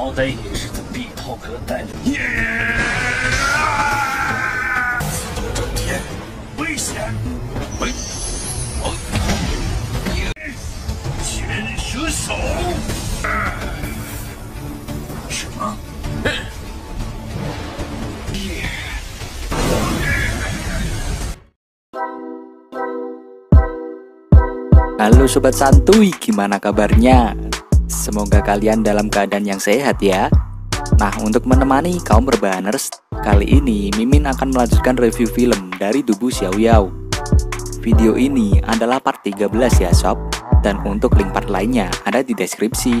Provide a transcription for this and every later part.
毛贼也是在必头可带的。自作正天，危险！喂，全蛇手。什么？Halo Sobat Santuy, gimana kabarnya? Semoga kalian dalam keadaan yang sehat ya. Nah, untuk menemani kaum berbaners, kali ini Mimin akan melanjutkan review film dari Dubu Xiaoyao. Video ini adalah part 13 ya sob, dan untuk link part lainnya ada di deskripsi.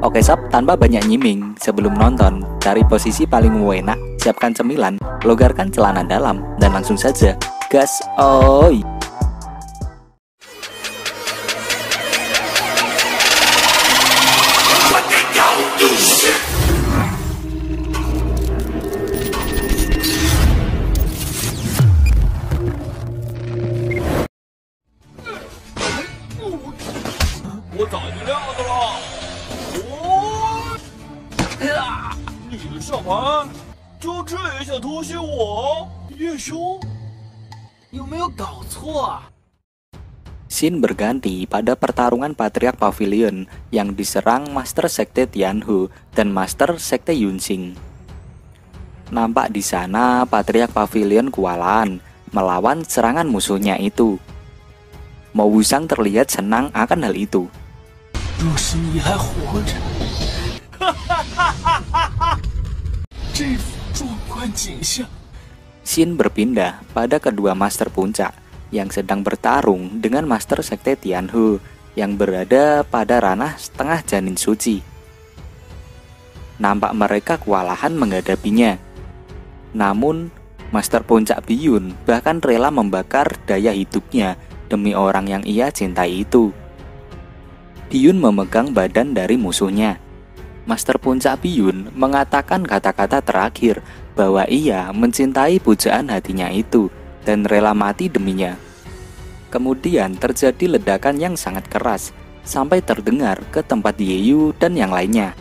Oke sob, tanpa banyak nyiming, sebelum nonton, dari posisi paling enak, siapkan cemilan, logarkan celana dalam, dan langsung saja gas oi. Scene berganti pada pertarungan Patriark Pavilion yang diserang Master Sekte Tianhu dan Master Sekte Yunxing. Nampak di sana Patriark Pavilion kewalahan melawan serangan musuhnya itu. Mo Wusang terlihat senang akan hal itu. Scene berpindah pada kedua Master Puncak yang sedang bertarung dengan Master Sekte Tianhu yang berada pada ranah setengah janin suci. Nampak mereka kewalahan menghadapinya. Namun, Master Puncak Biyun bahkan rela membakar daya hidupnya demi orang yang ia cintai itu. Biyun memegang badan dari musuhnya. Master Puncak Biyun mengatakan kata-kata terakhir bahwa ia mencintai pujaan hatinya itu dan rela mati deminya. Kemudian terjadi ledakan yang sangat keras sampai terdengar ke tempat Yeyu dan yang lainnya.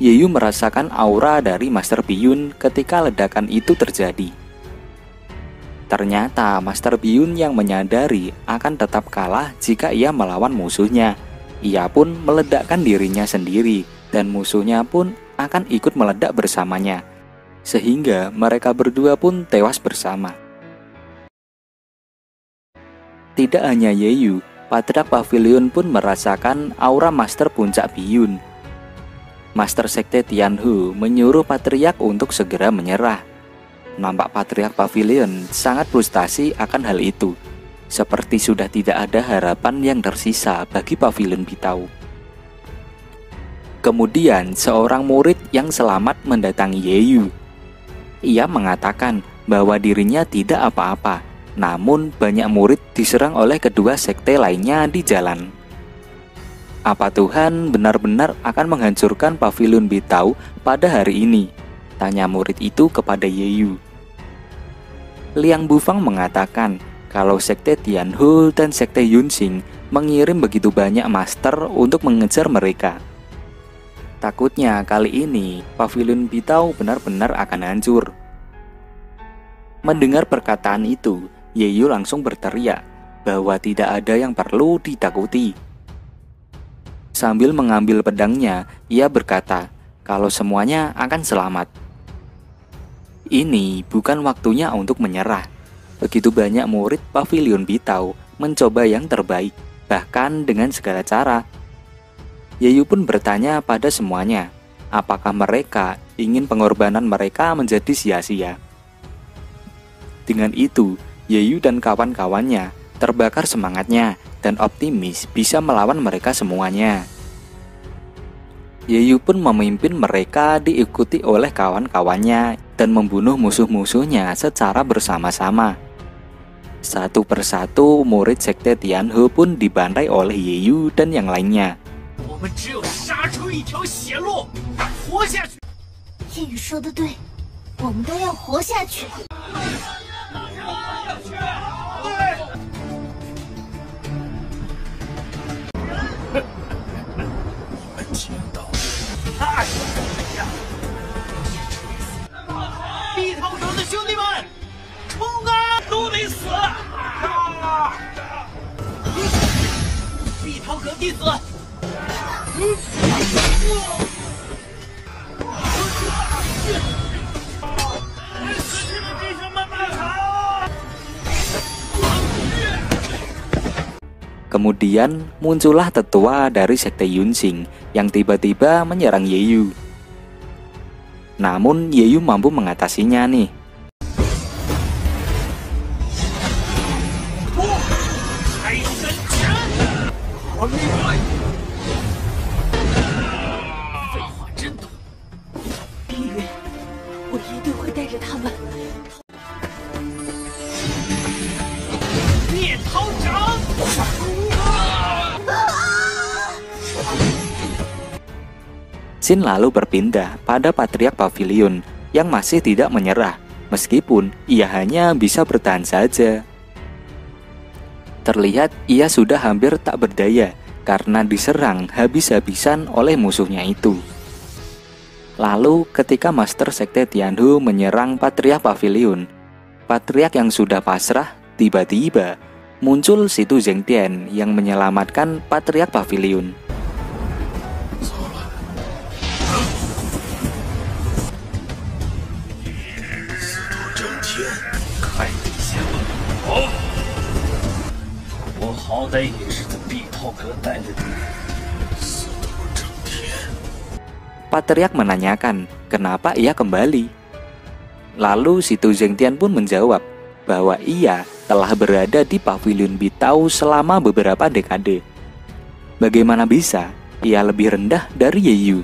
Yeyu merasakan aura dari Master Biyun ketika ledakan itu terjadi. Ternyata Master Biyun yang menyadari akan tetap kalah jika ia melawan musuhnya. Ia pun meledakkan dirinya sendiri dan musuhnya pun akan ikut meledak bersamanya. Sehingga mereka berdua pun tewas bersama. Tidak hanya Yeyu, Patriark Pavilion pun merasakan aura Master Puncak Biyun. Master Sekte Tianhu menyuruh Patriark untuk segera menyerah. Nampak Patriark Pavilion sangat frustasi akan hal itu, seperti sudah tidak ada harapan yang tersisa bagi Pavilion Bitau. Kemudian seorang murid yang selamat mendatangi Yeyu. Ia mengatakan bahwa dirinya tidak apa-apa, namun banyak murid diserang oleh kedua sekte lainnya di jalan. Apa Tuhan benar-benar akan menghancurkan Pavilion Bitau pada hari ini? Tanya murid itu kepada Yeyu. Liang Bufang mengatakan kalau Sekte Tianhu dan Sekte Yunxing mengirim begitu banyak master untuk mengejar mereka. Takutnya kali ini Pavilion Bitau benar-benar akan hancur. Mendengar perkataan itu, Yeyu langsung berteriak bahwa tidak ada yang perlu ditakuti. Sambil mengambil pedangnya, ia berkata kalau semuanya akan selamat. Ini bukan waktunya untuk menyerah. Begitu banyak murid Pavilion Bitau mencoba yang terbaik, bahkan dengan segala cara. Yeyu pun bertanya pada semuanya, apakah mereka ingin pengorbanan mereka menjadi sia-sia. Dengan itu, Yeyu dan kawan-kawannya terbakar semangatnya dan optimis bisa melawan mereka semuanya. Yeyu pun memimpin mereka diikuti oleh kawan-kawannya dan membunuh musuh-musuhnya secara bersama-sama. Satu persatu murid Sekte Tianhu pun dibantai oleh Yeyu dan yang lainnya. 夜雨说的对，我们都要活下去。你们听到太怎么样？碧涛阁的兄弟们，冲啊！都得死！碧涛阁弟子，死去的弟兄们慢跑！ Kemudian muncullah tetua dari sekte Yunxing yang tiba-tiba menyerang Yeyu. Namun Yeyu mampu mengatasinya nih. 开神拳！好厉害！废话真多。冰云，我一定会带着他们。 灭涛掌！ Xin lalu berpindah pada Patriark Pavilion yang masih tidak menyerah, meskipun ia hanya bisa bertahan saja. Terlihat ia sudah hampir tak berdaya karena diserang habis-habisan oleh musuhnya itu. Lalu ketika Master Sekte Tianhu menyerang Patriark Pavilion, Patriark yang sudah pasrah tiba-tiba muncul Situ Zhengtian yang menyelamatkan Patriark Pavilion. 整天开了一下哦，我好歹也是在碧涛阁待了的。 死都整天。 Patriark menanyakan kenapa ia kembali. Lalu Situ Zhengtian pun menjawab bahwa ia telah berada di Pavilion Bitao selama beberapa dekade. Bagaimana bisa ia lebih rendah dari Yeyu?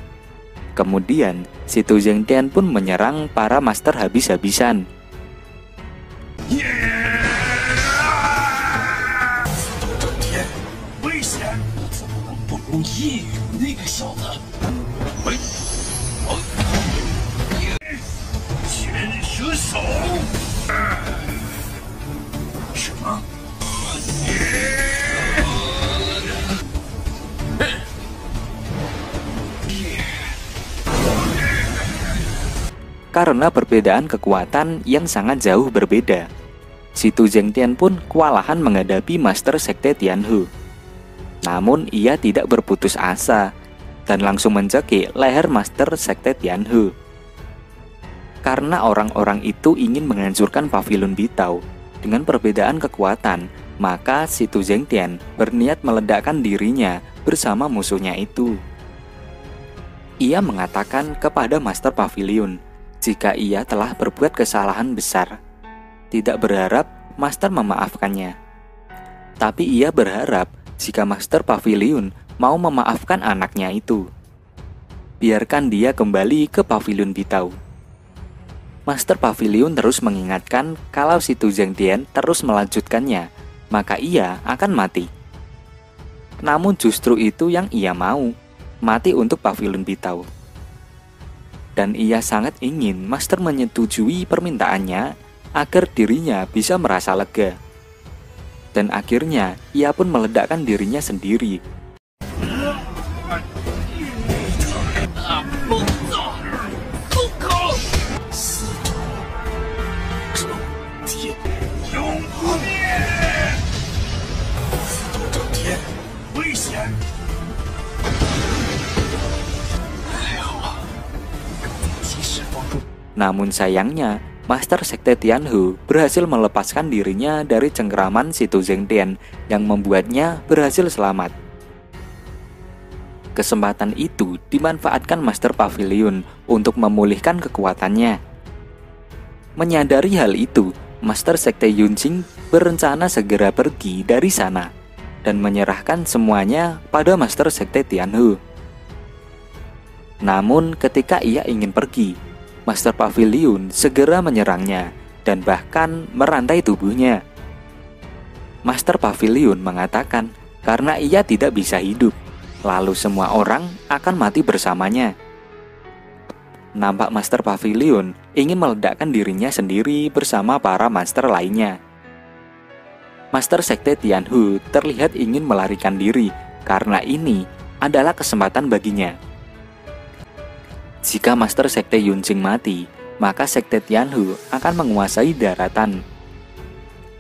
Kemudian Situ Zhengtian pun menyerang para master habis-habisan. 死都整天，危险！怎么能不如夜雨那个小子？喂，全蛇手！什么？ Karena perbedaan kekuatan yang sangat jauh berbeda, Situ Zhengtian pun kewalahan menghadapi Master Sekte Tianhu. Namun ia tidak berputus asa dan langsung mencekik leher Master Sekte Tianhu. Karena orang-orang itu ingin menghancurkan Pavilion Bitao dengan perbedaan kekuatan, maka Situ Zhengtian berniat meledakkan dirinya bersama musuhnya itu. Ia mengatakan kepada Master Pavilion jika ia telah berbuat kesalahan besar, tidak berharap Master memaafkannya. Tapi ia berharap jika Master Pavilion mau memaafkan anaknya itu. Biarkan dia kembali ke Pavilion Bitao. Master Pavilion terus mengingatkan kalau Situ Zhengtian terus melanjutkannya, maka ia akan mati. Namun justru itu yang ia mau, mati untuk Pavilion Bitao. Dan ia sangat ingin Master menyetujui permintaannya agar dirinya bisa merasa lega. Dan akhirnya ia pun meledakkan dirinya sendiri. 危险！ Namun sayangnya, Master Sekte Tianhu berhasil melepaskan dirinya dari cengkraman Situ Zhengtian yang membuatnya berhasil selamat. Kesempatan itu dimanfaatkan Master Pavilion untuk memulihkan kekuatannya. Menyadari hal itu, Master Sekte Yunxing berencana segera pergi dari sana dan menyerahkan semuanya pada Master Sekte Tianhu. Namun ketika ia ingin pergi, Master Pavilion segera menyerangnya dan bahkan merantai tubuhnya. Master Pavilion mengatakan karena ia tidak bisa hidup, lalu semua orang akan mati bersamanya. nampak Master Pavilion ingin meledakkan dirinya sendiri bersama para master lainnya. Master Sekte Tianhu terlihat ingin melarikan diri karena ini adalah kesempatan baginya. Jika Master Sekte Yunqing mati, maka Sekte Tianhu akan menguasai daratan.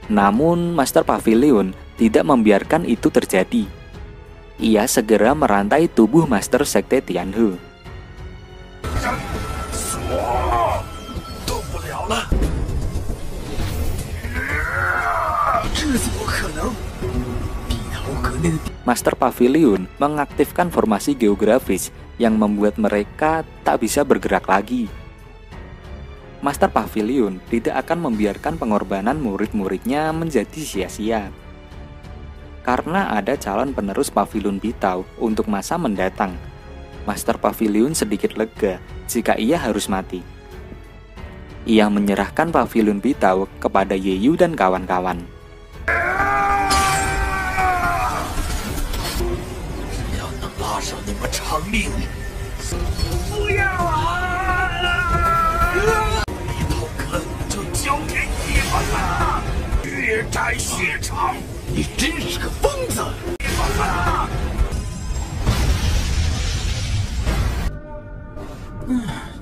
Namun Master Pavilion tidak membiarkan itu terjadi. Ia segera merantai tubuh Master Sekte Tianhu. 动不了了！这怎么可能？碧桃阁内的 Master Pavilion mengaktifkan formasi geografis yang membuat mereka tak bisa bergerak lagi. Master Pavilion tidak akan membiarkan pengorbanan murid-muridnya menjadi sia-sia. Karena ada calon penerus Pavilion Bitao untuk masa mendatang, Master Pavilion sedikit lega jika ia harus mati. Ia menyerahkan Pavilion Bitao kepada Yeyu dan kawan-kawan. 要能拉上你们长命， 不要啊！ 碧桃阁就交给你们了。血债血偿，你真是个疯子！你们啊！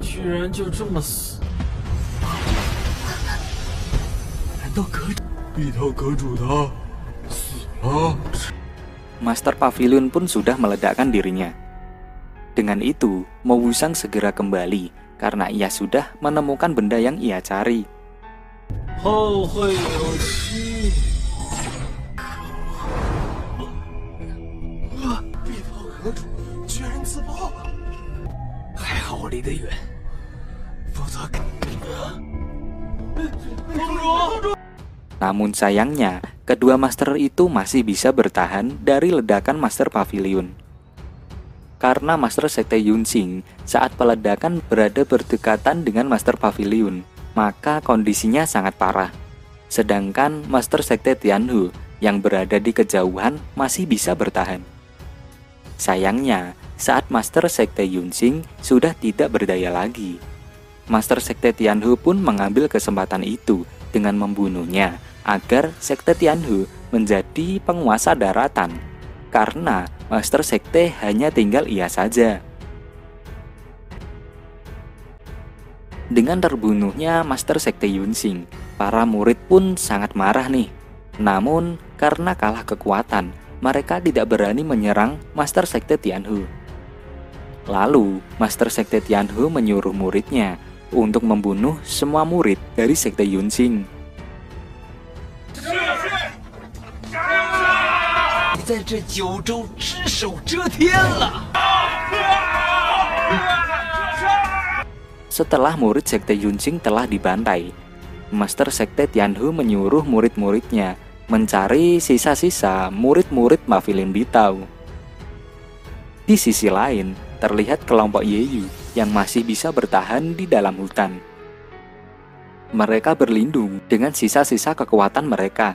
居然就这么死！难道碧桃阁主他死了？ Master Pavilion pun sudah meledakkan dirinya. Dengan itu, Mo Wusang segera kembali karena ia sudah menemukan benda yang ia cari. 后会有期。碧桃阁主居然自爆！还好我离得远，否则…… Namun sayangnya, kedua master itu masih bisa bertahan dari ledakan Master Pavilion. Karena Master Sekte Yunqing saat peledakan berada berdekatan dengan Master Pavilion, maka kondisinya sangat parah. Sedangkan Master Sekte Tianhu yang berada di kejauhan masih bisa bertahan. Sayangnya, saat Master Sekte Yunqing sudah tidak berdaya lagi, Master Sekte Tianhu pun mengambil kesempatan itu dengan membunuhnya agar Sekte Tianhu menjadi penguasa daratan, karena Master Sekte hanya tinggal ia saja. Dengan terbunuhnya Master Sekte Yunqing, para murid pun sangat marah nih. Namun karena kalah kekuatan, mereka tidak berani menyerang Master Sekte Tianhu. Lalu Master Sekte Tianhu menyuruh muridnya untuk membunuh semua murid dari Sekte Yunqing. 你在这九州只手遮天了。 Setelah murid Sekte Yunqing telah dibantai, Master Sekte Tianhu menyuruh murid-muridnya mencari sisa-sisa murid-murid Pavilion Bitao. Di sisi lain, terlihat kelompok Yeyu yang masih bisa bertahan di dalam hutan. Mereka berlindung dengan sisa-sisa kekuatan mereka.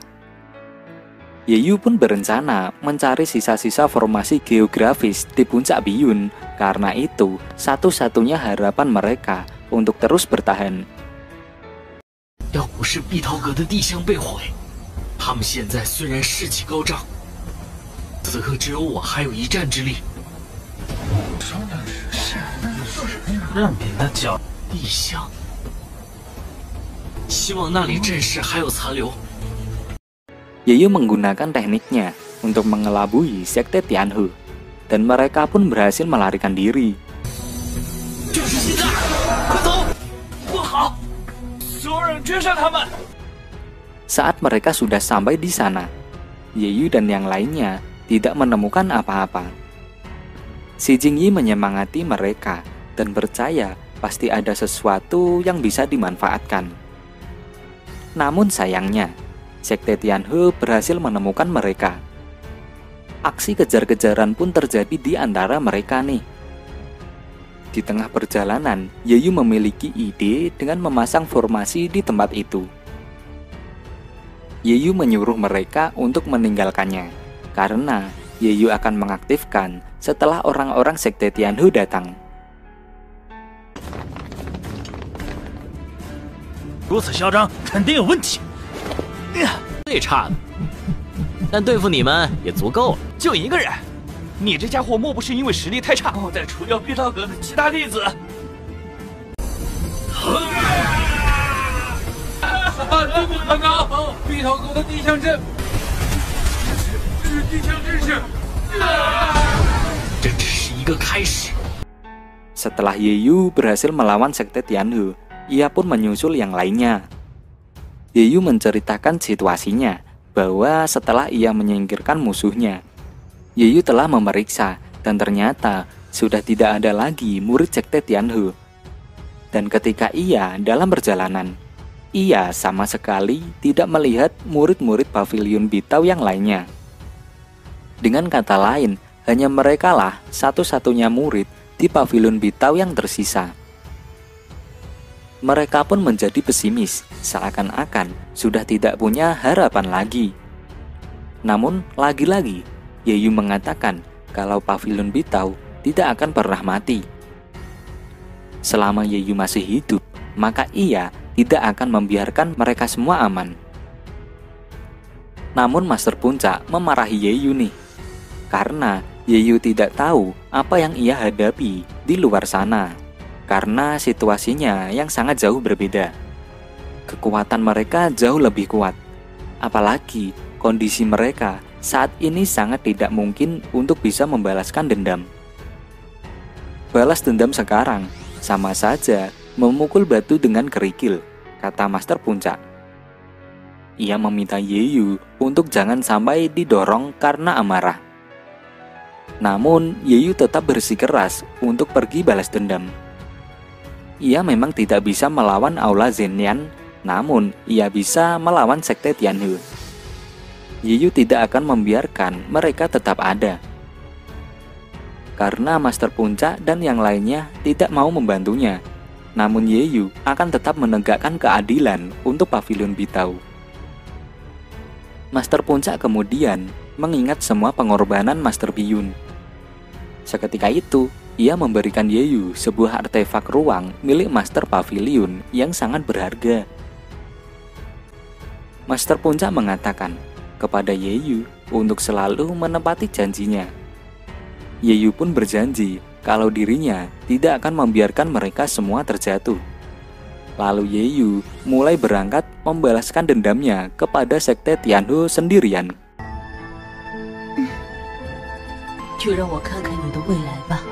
Yeyu pun berencana mencari sisa-sisa formasi geografis di puncak Biyun. Karena itu, satu-satunya harapan mereka untuk terus bertahan. 要不是碧桃阁的地象被毁，他们现在虽然士气高涨，此刻只有我还有一战之力。任凭他搅。地象，希望那里阵势还有残留。 Yeyu menggunakan tekniknya untuk mengelabui Sekte Tianhu, dan mereka pun berhasil melarikan diri. 就是现在，快走！不好，所有人追上他们！ Saat mereka sudah sampai di sana, Yeyu dan yang lainnya tidak menemukan apa-apa. Si Jingyi menyemangati mereka dan percaya pasti ada sesuatu yang bisa dimanfaatkan. Namun sayangnya, Sekte Tianhu berhasil menemukan mereka. Aksi kejar-kejaran pun terjadi di antara mereka nih. Di tengah perjalanan, Yeyu memiliki ide dengan memasang formasi di tempat itu. Yeyu menyuruh mereka untuk meninggalkannya, karena Yeyu akan mengaktifkan setelah orang-orang Sekte Tianhu datang. 如此嚣张，肯定有问题。最差的，但对付你们也足够了。就一个人，你这家伙莫不是因为实力太差？我再除掉碧涛阁的其他弟子。这么很高，碧涛阁的地象阵，这是地象阵势。这只是一个开始。 Setelah Yeyu berhasil melawan Sekte Tianhe, ia pun menyusul yang lainnya. Yeyu menceritakan situasinya bahwa setelah ia menyingkirkan musuhnya, Yeyu telah memeriksa dan ternyata sudah tidak ada lagi murid Sekte Tianhe. Dan ketika ia dalam perjalanan, ia sama sekali tidak melihat murid-murid Pavilion Bitau yang lainnya. Dengan kata lain, hanya merekalah satu-satunya murid di Pavilion Bitau yang tersisa. Mereka pun menjadi pesimis, seakan-akan sudah tidak punya harapan lagi. Namun, lagi-lagi, Yeyu mengatakan kalau Pavilion Bitau tidak akan pernah mati. Selama Yeyu masih hidup, maka ia tidak akan membiarkan mereka semua aman. Namun Master Puncak memarahi Yeyu nih, karena Yeyu tidak tahu apa yang ia hadapi di luar sana, karena situasinya yang sangat jauh berbeda. Kekuatan mereka jauh lebih kuat, apalagi kondisi mereka saat ini sangat tidak mungkin untuk bisa membalaskan dendam. Balas dendam sekarang sama saja memukul batu dengan kerikil, kata Master Puncak. Ia meminta Yeyu untuk jangan sampai didorong karena amarah. Namun, Yeyu tetap bersikeras untuk pergi balas dendam. Ia memang tidak bisa melawan Aula Zhenyan, namun ia bisa melawan Sekte Tianhe. Yeyu tidak akan membiarkan mereka tetap ada. Karena Master Puncak dan yang lainnya tidak mau membantunya, namun Yeyu akan tetap menegakkan keadilan untuk Pavilion Bitau. Master Puncak kemudian mengingat semua pengorbanan Master Biyun. Seketika itu, ia memberikan Yeyu sebuah artefak ruang milik Master Pavilion yang sangat berharga. Master Puncak mengatakan kepada Yeyu untuk selalu menepati janjinya. Yeyu pun berjanji kalau dirinya tidak akan membiarkan mereka semua terjatuh. Lalu Yeyu mulai berangkat membalaskan dendamnya kepada Sekte Tianhe sendirian. 就让我看看你的未来吧。